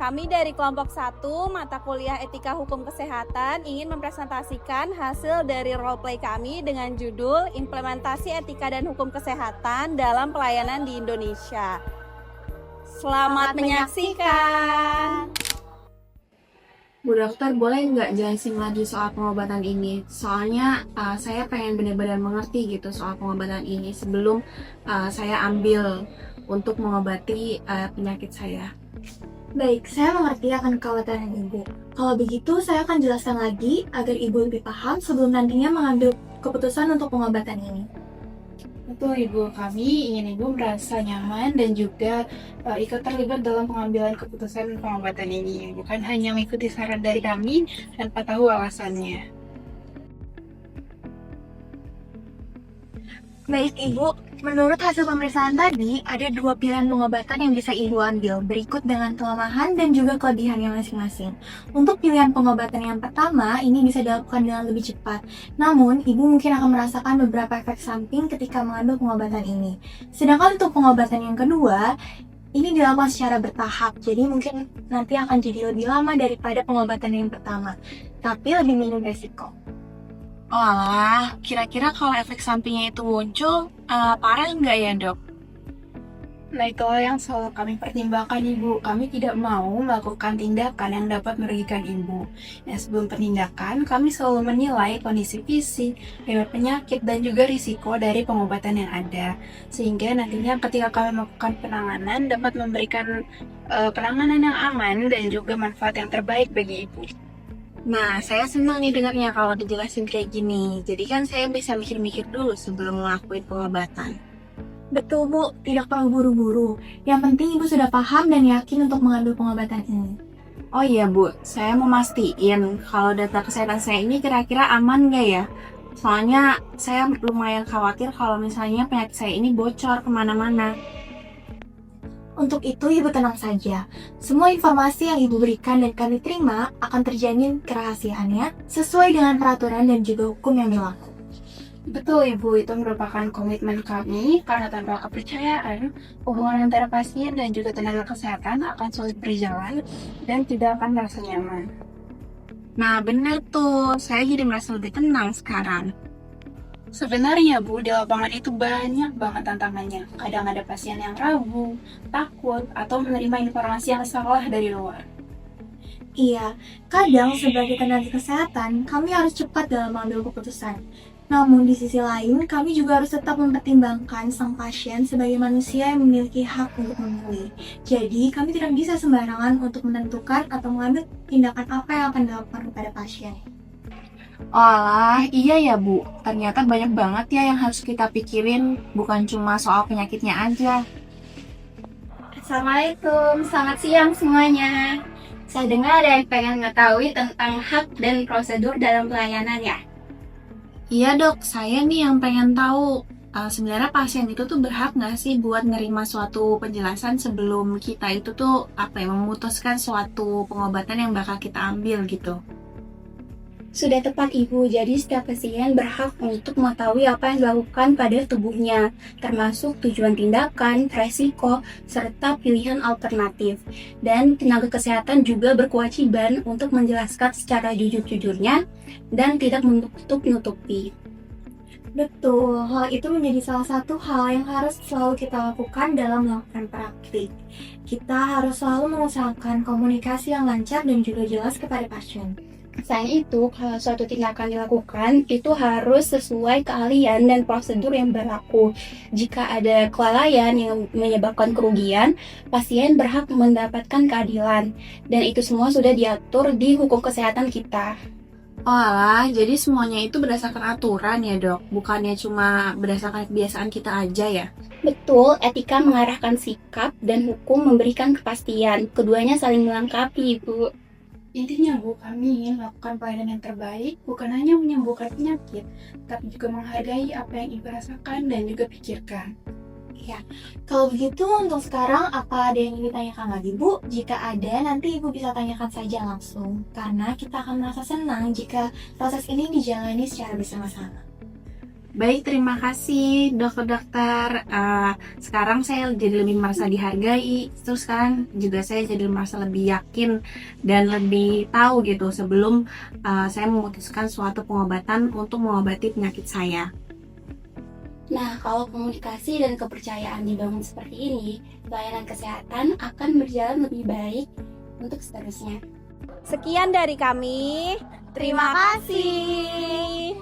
Kami dari kelompok 1 mata kuliah Etika Hukum Kesehatan ingin mempresentasikan hasil dari roleplay kami dengan judul Implementasi Etika dan Hukum Kesehatan dalam Pelayanan di Indonesia. Selamat menyaksikan! Bu dokter, boleh nggak jelasin lagi soal pengobatan ini? Soalnya saya pengen benar-benar mengerti gitu soal pengobatan ini sebelum saya ambil untuk mengobati penyakit saya. Baik, saya mengerti akan kekhawatiran Ibu. Kalau begitu, saya akan jelaskan lagi agar Ibu lebih paham sebelum nantinya mengambil keputusan untuk pengobatan ini. Betul Ibu, kami ingin Ibu merasa nyaman dan juga ikut terlibat dalam pengambilan keputusan pengobatan ini, bukan hanya mengikuti saran dari kami tanpa tahu alasannya. Baik Ibu, menurut hasil pemeriksaan tadi, ada 2 pilihan pengobatan yang bisa Ibu ambil, berikut dengan kelemahan dan juga kelebihannya masing-masing. Untuk pilihan pengobatan yang pertama, ini bisa dilakukan dengan lebih cepat. Namun, Ibu mungkin akan merasakan beberapa efek samping ketika mengambil pengobatan ini. Sedangkan untuk pengobatan yang kedua, ini dilakukan secara bertahap, jadi mungkin nanti akan jadi lebih lama daripada pengobatan yang pertama, tapi lebih minim resiko. Oh alah, kira-kira kalau efek sampingnya itu muncul, parah nggak ya dok? Nah, itulah yang selalu kami pertimbangkan Ibu. Kami tidak mau melakukan tindakan yang dapat merugikan Ibu. Nah, sebelum penindakan, kami selalu menilai kondisi fisik, riwayat penyakit, dan juga risiko dari pengobatan yang ada. Sehingga nantinya ketika kami melakukan penanganan, dapat memberikan penanganan yang aman dan juga manfaat yang terbaik bagi Ibu. Nah, saya senang nih dengarnya kalau dijelasin kayak gini. Jadi kan saya bisa mikir-mikir dulu sebelum ngelakuin pengobatan. Betul Bu, tidak perlu buru-buru. Yang penting Ibu sudah paham dan yakin untuk mengambil pengobatan ini. Oh iya Bu, saya mau mastiin kalau data kesehatan saya ini kira-kira aman nggak ya? Soalnya saya lumayan khawatir kalau misalnya penyakit saya ini bocor kemana-mana. Untuk itu Ibu tenang saja. Semua informasi yang Ibu berikan dan kami terima akan terjamin kerahasiaannya sesuai dengan peraturan dan juga hukum yang berlaku. Betul Ibu, itu merupakan komitmen kami karena tanpa kepercayaan, hubungan antara pasien dan juga tenaga kesehatan akan sulit berjalan dan tidak akan merasa nyaman. Nah bener tuh, saya jadi merasa lebih tenang sekarang. Sebenarnya Bu, di lapangan itu banyak banget tantangannya. Kadang ada pasien yang ragu, takut, atau menerima informasi yang salah dari luar. Iya, kadang sebagai tenaga kesehatan, kami harus cepat dalam mengambil keputusan. Namun di sisi lain, kami juga harus tetap mempertimbangkan sang pasien sebagai manusia yang memiliki hak untuk memilih. Jadi, kami tidak bisa sembarangan untuk menentukan atau mengambil tindakan apa yang akan dilakukan kepada pasien. Oh alah, iya ya Bu, ternyata banyak banget ya yang harus kita pikirin, bukan cuma soal penyakitnya aja. Assalamualaikum, selamat siang semuanya. Saya dengar ada yang pengen mengetahui tentang hak dan prosedur dalam pelayanan ya. Iya dok, saya nih yang pengen tahu, sebenarnya pasien itu tuh berhak nggak sih buat nerima suatu penjelasan sebelum kita itu tuh memutuskan suatu pengobatan yang bakal kita ambil gitu. Sudah tepat Ibu, jadi setiap pasien berhak untuk mengetahui apa yang dilakukan pada tubuhnya, termasuk tujuan tindakan, resiko, serta pilihan alternatif. Dan tenaga kesehatan juga berkewajiban untuk menjelaskan secara jujur-jujurnya dan tidak menutup-nutupi. Betul, hal itu menjadi salah satu hal yang harus selalu kita lakukan dalam melakukan praktik. Kita harus selalu mengusahakan komunikasi yang lancar dan juga jelas kepada pasien. Selain itu, kalau suatu tindakan dilakukan, itu harus sesuai keahlian dan prosedur yang berlaku. Jika ada kelalaian yang menyebabkan kerugian, pasien berhak mendapatkan keadilan. Dan itu semua sudah diatur di hukum kesehatan kita. Oh alah, jadi semuanya itu berdasarkan aturan ya dok, bukannya cuma berdasarkan kebiasaan kita aja ya? Betul, etika mengarahkan sikap dan hukum memberikan kepastian. Keduanya saling melengkapi, Ibu. Intinya Bu, kami ingin melakukan pelayanan yang terbaik, bukan hanya menyembuhkan penyakit, tapi juga menghargai apa yang Ibu rasakan dan juga pikirkan. Ya, kalau begitu untuk sekarang apa ada yang ingin ditanyakan lagi Bu? Jika ada, nanti Ibu bisa tanyakan saja langsung. Karena kita akan merasa senang jika proses ini dijalani secara bersama-sama. Baik, terima kasih dokter-dokter. Sekarang saya jadi lebih merasa dihargai. Terus sekarang juga saya jadi merasa lebih yakin dan lebih tahu gitu sebelum saya memutuskan suatu pengobatan untuk mengobati penyakit saya. Nah, kalau komunikasi dan kepercayaan dibangun seperti ini, pelayanan kesehatan akan berjalan lebih baik untuk seterusnya. Sekian dari kami. Terima kasih.